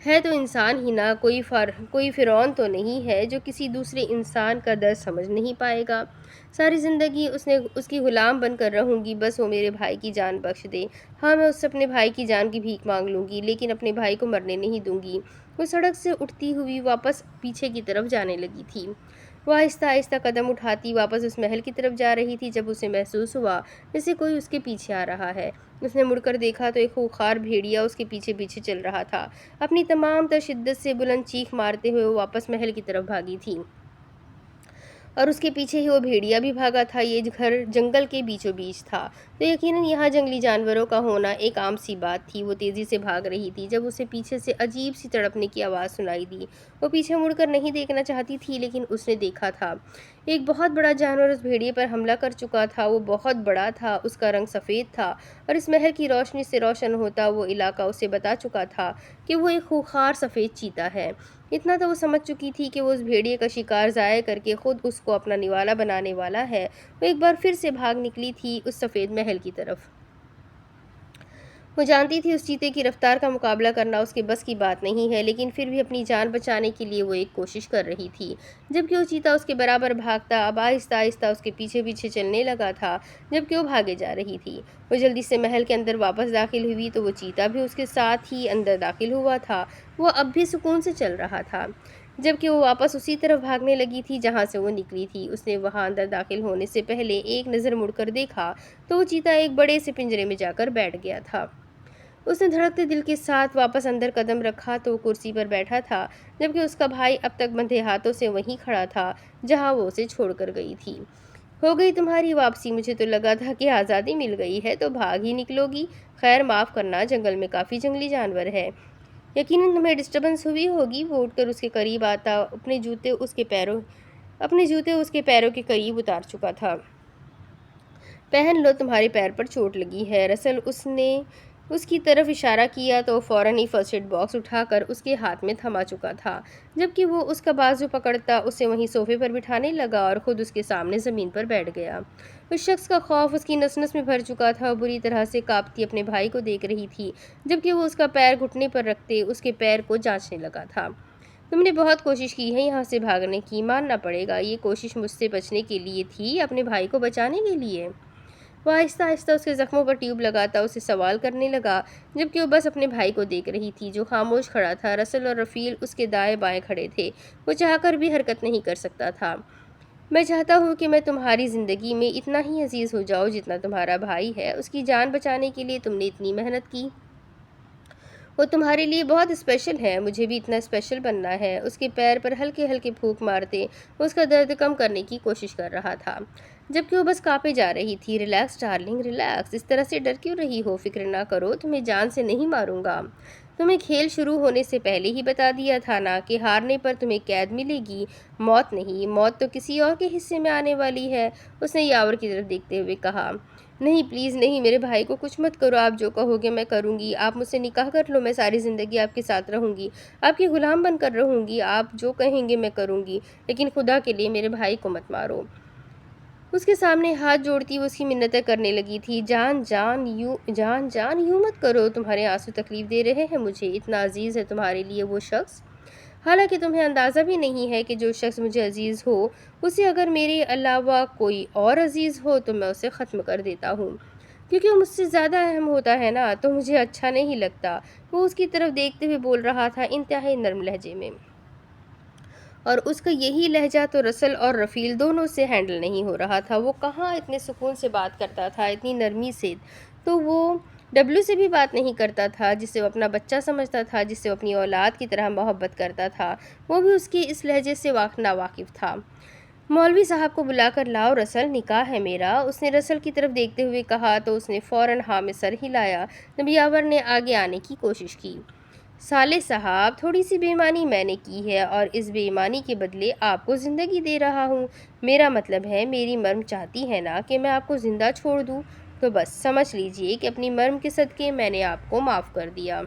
S1: ہے تو انسان ہی نا، کوئی فرعون تو نہیں ہے جو کسی دوسرے انسان کا درد سمجھ نہیں پائے گا۔ ساری زندگی اس کی غلام بن کر رہوں گی، بس وہ میرے بھائی کی جان بخش دے۔ ہاں، میں اس سے اپنے بھائی کی جان کی بھیک مانگ لوں گی، لیکن اپنے بھائی کو مرنے نہیں دوں گی۔ وہ سڑک سے اٹھتی ہوئی واپس پیچھے کی طرف جانے لگی تھی۔ وہ آہستہ آہستہ قدم اٹھاتی واپس اس محل کی طرف جا رہی تھی جب اسے محسوس ہوا جیسے کوئی اس کے پیچھے آ رہا ہے۔ اس نے مڑ کر دیکھا تو ایک خوخار بھیڑیا اس کے پیچھے پیچھے چل رہا تھا۔ اپنی تمام تر شدت سے بلند چیخ مارتے ہوئے وہ واپس محل کی طرف بھاگی تھی، اور اس کے پیچھے ہی وہ بھیڑیا بھی بھاگا تھا۔ یہ گھر جنگل کے بیچوں بیچ تھا، تو یقیناً یہاں جنگلی جانوروں کا ہونا ایک عام سی بات تھی۔ وہ تیزی سے بھاگ رہی تھی جب اسے پیچھے سے عجیب سی تڑپنے کی آواز سنائی دی۔ وہ پیچھے مڑ کر نہیں دیکھنا چاہتی تھی، لیکن اس نے دیکھا تھا ایک بہت بڑا جانور اس بھیڑیے پر حملہ کر چکا تھا۔ وہ بہت بڑا تھا، اس کا رنگ سفید تھا، اور اس محل کی روشنی سے روشن ہوتا وہ علاقہ اسے بتا چکا تھا کہ وہ ایک خوخار سفید چیتا ہے۔ اتنا تو وہ سمجھ چکی تھی کہ وہ اس بھیڑیے کا شکار ضائع کر کے خود اس کو اپنا نوالا بنانے والا ہے۔ وہ ایک بار پھر سے بھاگ نکلی تھی اس سفید محل کی طرف۔ وہ جانتی تھی اس چیتے کی رفتار کا مقابلہ کرنا اس کے بس کی بات نہیں ہے، لیکن پھر بھی اپنی جان بچانے کے لیے وہ ایک کوشش کر رہی تھی۔ جبکہ وہ چیتا اس کے برابر بھاگتا اب آہستہ آہستہ اس کے پیچھے پیچھے چلنے لگا تھا، جبکہ وہ بھاگے جا رہی تھی۔ وہ جلدی سے محل کے اندر واپس داخل ہوئی تو وہ چیتا بھی اس کے ساتھ ہی اندر داخل ہوا تھا۔ وہ اب بھی سکون سے چل رہا تھا، جبکہ وہ واپس اسی طرف بھاگنے لگی تھی جہاں سے وہ نکلی تھی۔ اس نے وہاں اندر داخل ہونے سے پہلے ایک نظر مڑ کر دیکھا تو وہ چیتا ایک بڑے سے پنجرے میں جا کر بیٹھ گیا تھا۔ اس نے دھڑکتے دل کے ساتھ واپس اندر قدم رکھا تو وہ کرسی پر بیٹھا تھا، جبکہ اس کا بھائی اب تک بندھے ہاتھوں سے وہیں کھڑا تھا جہاں وہ اسے چھوڑ کر گئی تھی۔ ہو گئی تمہاری واپسی، مجھے تو لگا تھا کہ آزادی مل گئی ہے تو بھاگ ہی نکلو گی۔ خیر معاف کرنا، جنگل میں کافی جنگلی جانور ہے، یقیناً تمہیں ڈسٹربنس ہوئی ہوگی۔ وہ اٹھ کر اس کے قریب آتا اپنے جوتے اس کے پیروں کے قریب اتار چکا تھا۔ پہن لو، تمہارے پیر پر چوٹ لگی ہے۔ رسل اس کی طرف اشارہ کیا تو وہ فوراً ہی فرسٹ ایڈ باکس اٹھا کر اس کے ہاتھ میں تھما چکا تھا، جبکہ وہ اس کا بازو پکڑتا اسے وہیں صوفے پر بٹھانے لگا اور خود اس کے سامنے زمین پر بیٹھ گیا۔ اس شخص کا خوف اس کی نس نس میں بھر چکا تھا۔ وہ بری طرح سے کانپتی اپنے بھائی کو دیکھ رہی تھی، جبکہ وہ اس کا پیر گھٹنے پر رکھتے اس کے پیر کو جانچنے لگا تھا۔ تم نے بہت کوشش کی ہے یہاں سے بھاگنے کی، ماننا پڑے گا۔ یہ کوشش مجھ سے بچنے کے لیے تھی، اپنے بھائی کو بچانے کے لیے؟ وہ آہستہ آہستہ اس کے زخموں پر ٹیوب لگاتا اسے سوال کرنے لگا، جبکہ وہ بس اپنے بھائی کو دیکھ رہی تھی جو خاموش کھڑا تھا۔ رسل اور رفیل اس کے دائیں بائیں کھڑے تھے۔ وہ چاہ کر بھی حرکت نہیں کر سکتا تھا۔ میں چاہتا ہوں کہ میں تمہاری زندگی میں اتنا ہی عزیز ہو جاؤں جتنا تمہارا بھائی ہے۔ اس کی جان بچانے کے لیے تم نے اتنی محنت کی، وہ تمہارے لیے بہت اسپیشل ہے۔ مجھے بھی اتنا اسپیشل بننا ہے۔ اس کے پیر پر ہلکے ہلکے پھونک مارتے وہ اس کا درد کم کرنے کی کوشش کر رہا تھا، جبکہ وہ بس کانپے جا رہی تھی۔ ریلیکس ڈارلنگ، ریلیکس، اس طرح سے ڈر کیوں رہی ہو؟ فکر نہ کرو، تمہیں جان سے نہیں ماروں گا۔ تمہیں کھیل شروع ہونے سے پہلے ہی بتا دیا تھا نا کہ ہارنے پر تمہیں قید ملے گی، موت نہیں۔ موت تو کسی اور کے حصے میں آنے والی ہے، اس نے یاور کی طرف دیکھتے ہوئے کہا۔ نہیں، پلیز نہیں، میرے بھائی کو کچھ مت کرو۔ آپ جو کہو گے میں کروں گی۔ آپ مجھ سے نکاح کر لو، میں ساری زندگی آپ کے ساتھ رہوں گی، آپ کی غلام بن کر رہوں گی۔ آپ جو کہیں گے میں کروں گی، لیکن خدا کے لیے میرے بھائی کو مت مارو۔ اس کے سامنے ہاتھ جوڑتی وہ اس کی منتیں کرنے لگی تھی۔ جان یوں مت کرو، تمہارے آنسو تکلیف دے رہے ہیں مجھے۔ اتنا عزیز ہے تمہارے لیے وہ شخص، حالانکہ تمہیں اندازہ بھی نہیں ہے کہ جو شخص مجھے عزیز ہو اسے اگر میرے علاوہ کوئی اور عزیز ہو تو میں اسے ختم کر دیتا ہوں، کیونکہ وہ مجھ سے زیادہ اہم ہوتا ہے نا، تو مجھے اچھا نہیں لگتا۔ وہ اس کی طرف دیکھتے ہوئے بول رہا تھا انتہائی نرم لہجے میں، اور اس کا یہی لہجہ تو رسل اور رفیل دونوں سے ہینڈل نہیں ہو رہا تھا۔ وہ کہاں اتنے سکون سے بات کرتا تھا، اتنی نرمی سے تو وہ ڈبلو سے بھی بات نہیں کرتا تھا، جسے وہ اپنا بچہ سمجھتا تھا، جس سے وہ اپنی اولاد کی طرح محبت کرتا تھا۔ وہ بھی اس کے اس لہجے سے ناواقف تھا۔ مولوی صاحب کو بلا کر لاؤ رسل، نکاح ہے میرا، اس نے رسل کی طرف دیکھتے ہوئے کہا تو اس نے فوراً ہاں میں سر ہلایا۔ جب یاور نے آگے آنے کی کوشش کی، صالح صاحب، تھوڑی سی بے ایمانی میں نے کی ہے اور اس بے ایمانی کے بدلے آپ کو زندگی دے رہا ہوں۔ میرا مطلب ہے میری مرم چاہتی ہے نا کہ میں آپ کو زندہ چھوڑ دوں، تو بس سمجھ لیجئے کہ اپنی مرم کے صدقے میں نے آپ کو معاف کر دیا۔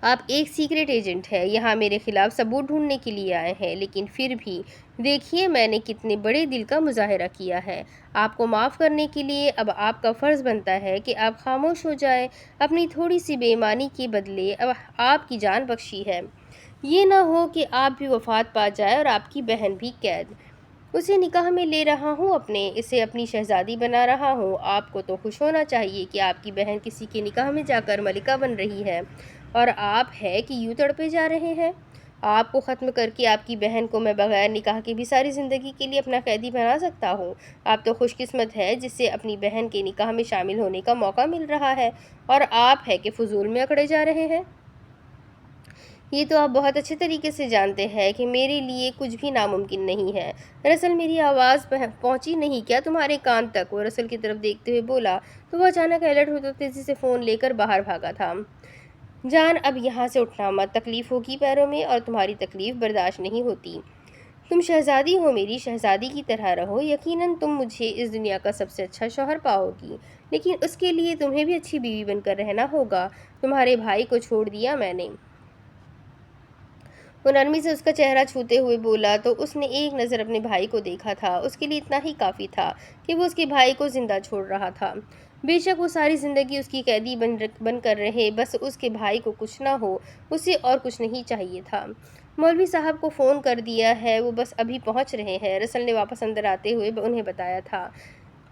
S1: آپ ایک سیکریٹ ایجنٹ ہیں، یہاں میرے خلاف ثبوت ڈھونڈنے کے لیے آئے ہیں، لیکن پھر بھی دیکھیے میں نے کتنے بڑے دل کا مظاہرہ کیا ہے۔ آپ کو معاف کرنے کے لیے اب آپ کا فرض بنتا ہے کہ آپ خاموش ہو جائیں۔ اپنی تھوڑی سی بے ایمانی کے بدلے اب آپ کی جان بخشی ہے۔ یہ نہ ہو کہ آپ بھی وفات پا جائے اور آپ کی بہن بھی قید۔ اسے نکاح میں لے رہا ہوں، اسے اپنی شہزادی بنا رہا ہوں۔ آپ کو تو خوش ہونا چاہیے کہ آپ کی بہن کسی کے نکاح میں جا کر ملکہ بن رہی ہے، اور آپ ہے کہ یوں تڑپے جا رہے ہیں۔ آپ کو ختم کر کے آپ کی بہن کو میں بغیر نکاح کے بھی ساری زندگی کے لیے اپنا قیدی بنا سکتا ہوں۔ آپ تو خوش قسمت ہے جسے اپنی بہن کے نکاح میں شامل ہونے کا موقع مل رہا ہے، اور آپ ہے کہ فضول میں اکڑے جا رہے ہیں۔ یہ تو آپ بہت اچھے طریقے سے جانتے ہیں کہ میرے لیے کچھ بھی ناممکن نہیں ہے۔ دراصل میری آواز پہنچی نہیں کیا تمہارے کان تک؟ وہ رسل کی طرف دیکھتے ہوئے بولا تو وہ اچانک الرٹ ہوتے تیزی سے فون لے کر باہر بھاگا تھا۔ جان اب یہاں سے اٹھنا مت، تکلیف ہوگی پیروں میں، اور تمہاری تکلیف برداشت نہیں ہوتی۔ تم شہزادی ہو، میری شہزادی کی طرح رہو۔ یقیناً تم مجھے اس دنیا کا سب سے اچھا شوہر پاؤ گی، لیکن اس کے لیے تمہیں بھی اچھی بیوی بن کر رہنا ہوگا۔ تمہارے بھائی کو چھوڑ دیا میں نے۔ وہ نرمی سے اس کا چہرہ چھوتے ہوئے بولا تو اس نے ایک نظر اپنے بھائی کو دیکھا تھا۔ اس کے لیے اتنا ہی کافی تھا کہ وہ اس کے بھائی کو زندہ چھوڑ رہا تھا۔ بے شک وہ ساری زندگی اس کی قیدی بن کر رہے، بس اس کے بھائی کو کچھ نہ ہو، اسے اور کچھ نہیں چاہیے تھا۔ مولوی صاحب کو فون کر دیا ہے، وہ بس ابھی پہنچ رہے ہیں، رسل نے واپس اندر آتے ہوئے انہیں بتایا تھا۔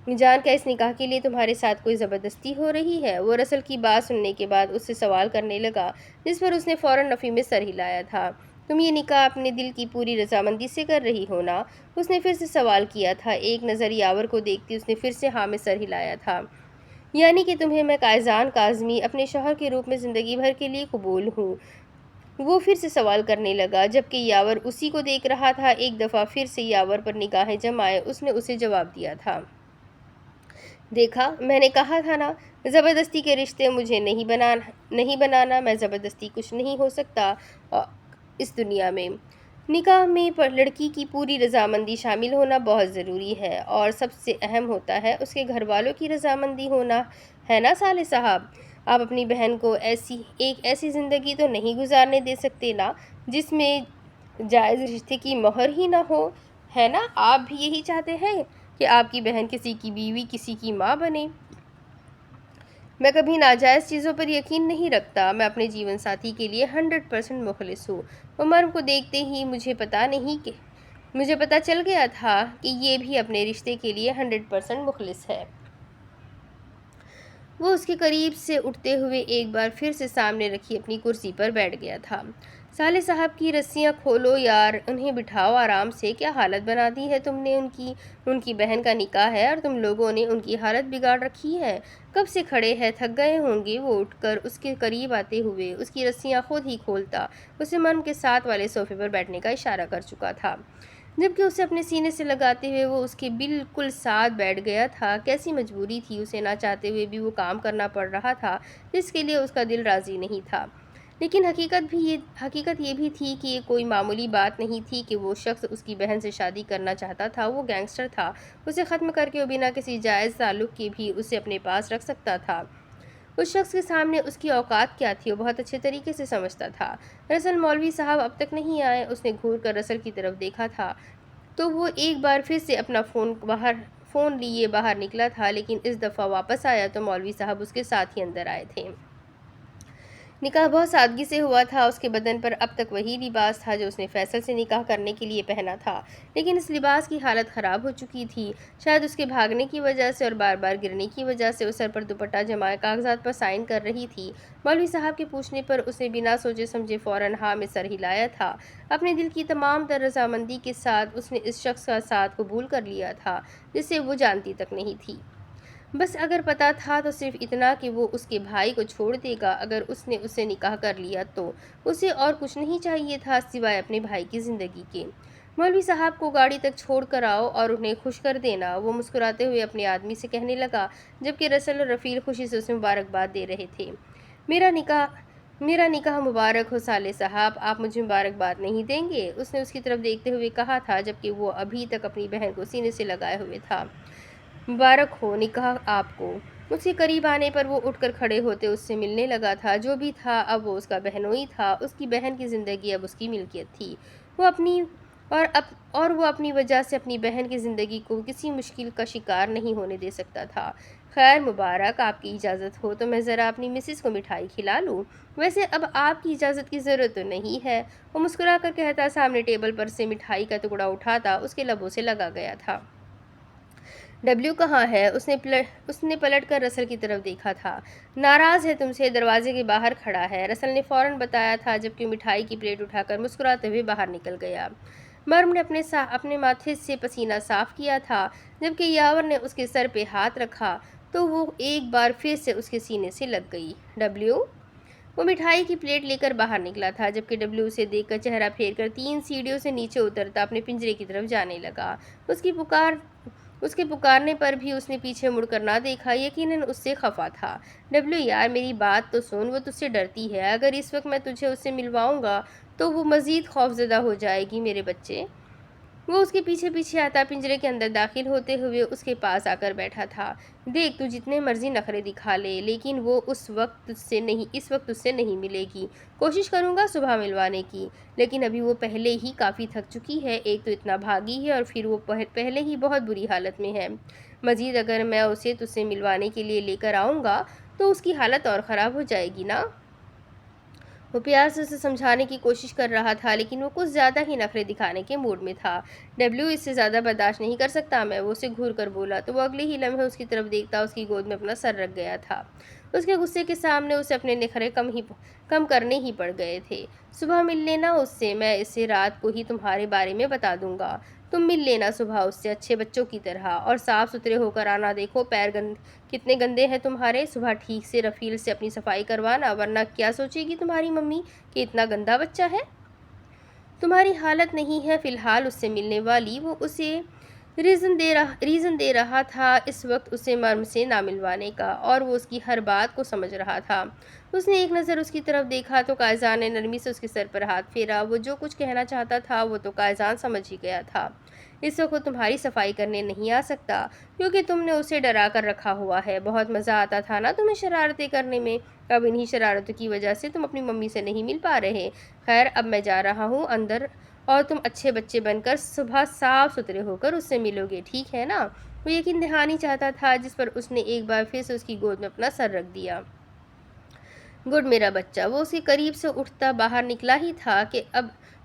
S1: جان کیا اس نکاح کے لیے تمہارے ساتھ کوئی زبردستی ہو رہی ہے؟ وہ رسل کی بات سننے کے بعد اس سے سوال کرنے لگا، جس پر اس نے فوراً نفی میں سر ہلایا تھا۔ تم یہ نکاح اپنے دل کی پوری رضامندی سے کر رہی ہو نا؟ اس نے پھر سے سوال کیا تھا۔ ایک نظر یاور کو دیکھتی اس نے پھر سے ہاں میں سر ہلایا تھا۔ یعنی کہ تمہیں میں قائزان کاظمی اپنے شوہر کے روپ میں زندگی بھر کے لیے قبول ہوں؟ وہ پھر سے سوال کرنے لگا، جبکہ یاور اسی کو دیکھ رہا تھا۔ ایک دفعہ پھر سے یاور پر نگاہیں جمائے اس نے اسے جواب دیا تھا۔ دیکھا، میں نے کہا تھا نا، زبردستی کے رشتے مجھے نہیں بنانا، میں زبردستی کچھ نہیں ہو سکتا اس دنیا میں۔ نکاح میں لڑکی کی پوری رضامندی شامل ہونا بہت ضروری ہے، اور سب سے اہم ہوتا ہے اس کے گھر والوں کی رضامندی ہونا، ہے نا صالح صاحب؟ آپ اپنی بہن کو ایک ایسی زندگی تو نہیں گزارنے دے سکتے نا جس میں جائز رشتے کی مہر ہی نہ ہو، ہے نا؟ آپ بھی یہی چاہتے ہیں کہ آپ کی بہن کسی کی بیوی، کسی کی ماں بنے؟ میں کبھی ناجائز چیزوں پر یقین نہیں رکھتا۔ میں اپنے جیون ساتھی کے لیے 100% مخلص ہوں۔ عمر کو دیکھتے ہی مجھے پتا چل گیا تھا کہ یہ بھی اپنے رشتے کے لیے 100% مخلص ہے۔ وہ اس کے قریب سے اٹھتے ہوئے ایک بار پھر سے سامنے رکھی اپنی کرسی پر بیٹھ گیا تھا۔ صالح صاحب کی رسیاں کھولو یار، انہیں بٹھاؤ آرام سے۔ کیا حالت بنا دی ہے تم نے ان کی بہن کا نکاح ہے اور تم لوگوں نے ان کی حالت بگاڑ رکھی ہے۔ کب سے کھڑے ہیں، تھک گئے ہوں گے۔ وہ اٹھ کر اس کے قریب آتے ہوئے اس کی رسیاں خود ہی کھولتا اسے مرم کے ساتھ والے صوفے پر بیٹھنے کا اشارہ کر چکا تھا، جبکہ اسے اپنے سینے سے لگاتے ہوئے وہ اس کے بالکل ساتھ بیٹھ گیا تھا۔ کیسی مجبوری تھی، اسے نہ چاہتے ہوئے بھی وہ کام کرنا پڑ رہا تھا جس کے لیے اس کا دل راضی نہیں تھا۔ لیکن حقیقت یہ بھی تھی کہ یہ کوئی معمولی بات نہیں تھی کہ وہ شخص اس کی بہن سے شادی کرنا چاہتا تھا۔ وہ گینگسٹر تھا، اسے ختم کر کے وہ بنا کسی جائز تعلق کے بھی اسے اپنے پاس رکھ سکتا تھا۔ اس شخص کے سامنے اس کی اوقات کیا تھی وہ بہت اچھے طریقے سے سمجھتا تھا۔ دراصل مولوی صاحب اب تک نہیں آئے۔ اس نے گھور کر رسل کی طرف دیکھا تھا تو وہ ایک بار پھر سے اپنا فون لیے باہر نکلا تھا، لیکن اس دفعہ واپس آیا تو مولوی صاحب اس کے ساتھ ہی اندر آئے تھے۔ نکاح بہت سادگی سے ہوا تھا۔ اس کے بدن پر اب تک وہی لباس تھا جو اس نے فیصل سے نکاح کرنے کے لیے پہنا تھا، لیکن اس لباس کی حالت خراب ہو چکی تھی، شاید اس کے بھاگنے کی وجہ سے اور بار بار گرنے کی وجہ سے۔ وہ سر پر دوپٹہ جمائے کاغذات پر سائن کر رہی تھی۔ مولوی صاحب کے پوچھنے پر اس نے بنا سوچے سمجھے فوراً ہاں میں سر ہلایا تھا۔ اپنے دل کی تمام تر رضامندی کے ساتھ اس نے اس شخص کا ساتھ قبول کر لیا تھا جسے وہ جانتی تک نہیں تھی۔ بس اگر پتہ تھا تو صرف اتنا کہ وہ اس کے بھائی کو چھوڑ دے گا اگر اس نے اسے نکاح کر لیا، تو اسے اور کچھ نہیں چاہیے تھا سوائے اپنے بھائی کی زندگی کے۔ مولوی صاحب کو گاڑی تک چھوڑ کر آؤ اور انہیں خوش کر دینا، وہ مسکراتے ہوئے اپنے آدمی سے کہنے لگا، جبکہ رسل اور رفیل خوشی سے اسے مبارکباد دے رہے تھے۔ میرا نکاح مبارک ہو صالح صاحب، آپ مجھے مبارکباد نہیں دیں گے؟ اس نے اس کی طرف دیکھتے ہوئے کہا تھا، جبکہ وہ ابھی تک اپنی بہن کو سینے سے لگائے ہوئے تھا۔ مبارک ہو نکاح آپ کو۔ اس کے قریب آنے پر وہ اٹھ کر کھڑے ہوتے اس سے ملنے لگا تھا۔ جو بھی تھا اب وہ اس کا بہنوئی تھا، اس کی بہن کی زندگی اب اس کی ملکیت تھی۔ وہ اپنی اور وہ اپنی وجہ سے اپنی بہن کی زندگی کو کسی مشکل کا شکار نہیں ہونے دے سکتا تھا۔ خیر مبارک، آپ کی اجازت ہو تو میں ذرا اپنی مسز کو مٹھائی کھلا لوں؟ ویسے اب آپ کی اجازت کی ضرورت تو نہیں ہے، وہ مسکرا کر کہتا، سامنے ٹیبل پر سے مٹھائی کا ٹکڑا اٹھاتا اس کے لبوں سے لگا گیا تھا۔ ڈبلیو کہاں ہے؟ اس نے پلٹ کر رسل کی طرف دیکھا تھا۔ ناراض ہے تم سے، دروازے کے باہر کھڑا ہے، رسل نے فوراً بتایا تھا، جبکہ مٹھائی کی پلیٹ اٹھا کر مسکراتے ہوئے باہر نکل گیا۔ مرم نے اپنے ماتھے سے پسینہ صاف کیا تھا۔ جبکہ یاور نے اس کے سر پہ ہاتھ رکھا تو وہ ایک بار پھر سے اس کے سینے سے لگ گئی۔ ڈبلیو؟ وہ مٹھائی کی پلیٹ لے کر باہر نکلا تھا، جبکہ ڈبلیو اسے دیکھ کر چہرہ پھیر کر 3 سیڑھیوں سے نیچے اترتا اپنے پنجرے کی طرف جانے لگا۔ اس کے پکارنے پر بھی اس نے پیچھے مڑ کر نہ دیکھا، یقیناً اس سے خفا تھا۔ ڈبلیو یار میری بات تو سن، وہ تجھ سے ڈرتی ہے، اگر اس وقت میں تجھے اس سے ملواؤں گا تو وہ مزید خوفزدہ ہو جائے گی میرے بچے۔ وہ اس کے پیچھے پیچھے آتا پنجرے کے اندر داخل ہوتے ہوئے اس کے پاس آ کر بیٹھا تھا۔ دیکھ تو جتنے مرضی نخرے دکھا لے، لیکن وہ اس وقت تجھ سے نہیں ملے گی۔ کوشش کروں گا صبح ملوانے کی، لیکن ابھی وہ پہلے ہی کافی تھک چکی ہے، ایک تو اتنا بھاگی ہے اور پھر وہ پہلے ہی بہت بری حالت میں ہے۔ مزید اگر میں اسے تجھ سے ملوانے کے لیے لے کر آؤں گا تو اس کی حالت اور خراب ہو جائے گی نا۔ وہ پیار سے اسے سمجھانے کی کوشش کر رہا تھا، لیکن وہ کچھ زیادہ ہی نخرے دکھانے کے موڈ میں تھا۔ ڈبلیو اس سے زیادہ برداشت نہیں کر سکتا میں، وہ اسے گھور کر بولا تو وہ اگلے ہی لمحے اس کی طرف دیکھتا اس کی گود میں اپنا سر رکھ گیا تھا۔ اس کے غصے کے سامنے اسے اپنے نخرے کم کرنے ہی پڑ گئے تھے۔ صبح مل لینا اس سے، میں اسے رات کو ہی تمہارے بارے میں بتا دوں گا۔ تم مل لینا صبح اس سے اچھے بچوں کی طرح، اور صاف ستھرے ہو کر آنا، دیکھو پیر کتنے گندے ہیں تمہارے، صبح ٹھیک سے رفیل سے اپنی صفائی کروانا، ورنہ کیا سوچے گی تمہاری ممی کہ اتنا گندا بچہ ہے۔ تمہاری حالت نہیں ہے فی الحال اس سے ملنے والی۔ وہ اسے ریزن دے رہا تھا اس وقت اسے مرم سے نہ ملوانے کا، اور وہ اس کی ہر بات کو سمجھ رہا تھا۔ اس نے ایک نظر اس کی طرف دیکھا تو قائزان نے نرمی سے اس کے سر پر ہاتھ پھیرا۔ وہ جو کچھ کہنا چاہتا تھا وہ تو قائزان سمجھ ہی گیا تھا۔ اس وقت وہ تمہاری صفائی کرنے نہیں آ سکتا، کیونکہ تم نے اسے ڈرا کر رکھا ہوا ہے۔ بہت مزہ آتا تھا نا تمہیں شرارتیں کرنے میں، اب انہی شرارتوں کی وجہ سے تم اپنی ممی سے نہیں مل پا رہے۔ خیر اب میں جا رہا ہوں اندر، اور تم اچھے بچے بن کر صبح صاف ستھرے ہو کر اس سے ملو گے، ٹھیک ہے نا؟ وہ یقین دہانی چاہتا تھا، جس پر اس نے ایک بار پھر سے اس کی گود میں اپنا سر رکھ دیا۔ گڈ میرا بچہ۔ وہ اس کے قریب سے اٹھتا باہر نکلا ہی تھا کہ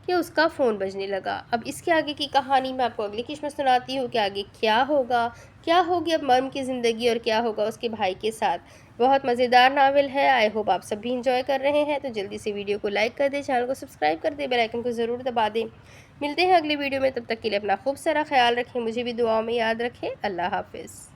S1: اس کا فون بجنے لگا۔ اب اس کے آگے کی کہانی میں آپ کو اگلی قسط میں سناتی ہوں کہ آگے کیا ہوگی اب مرم کی زندگی، اور کیا ہوگا اس کے بھائی کے ساتھ۔ بہت مزیدار ناول ہے، آئی ہوپ آپ سب بھی انجوائے کر رہے ہیں۔ تو جلدی سے ویڈیو کو لائک کر دیں، چینل کو سبسکرائب کر دیں، بیل آئیکن کو ضرور دبا دیں۔ ملتے ہیں اگلی ویڈیو میں، تب تک کے لیے اپنا خوب سارا خیال رکھیں، مجھے بھی دعاؤں میں یاد رکھیں۔ اللہ حافظ۔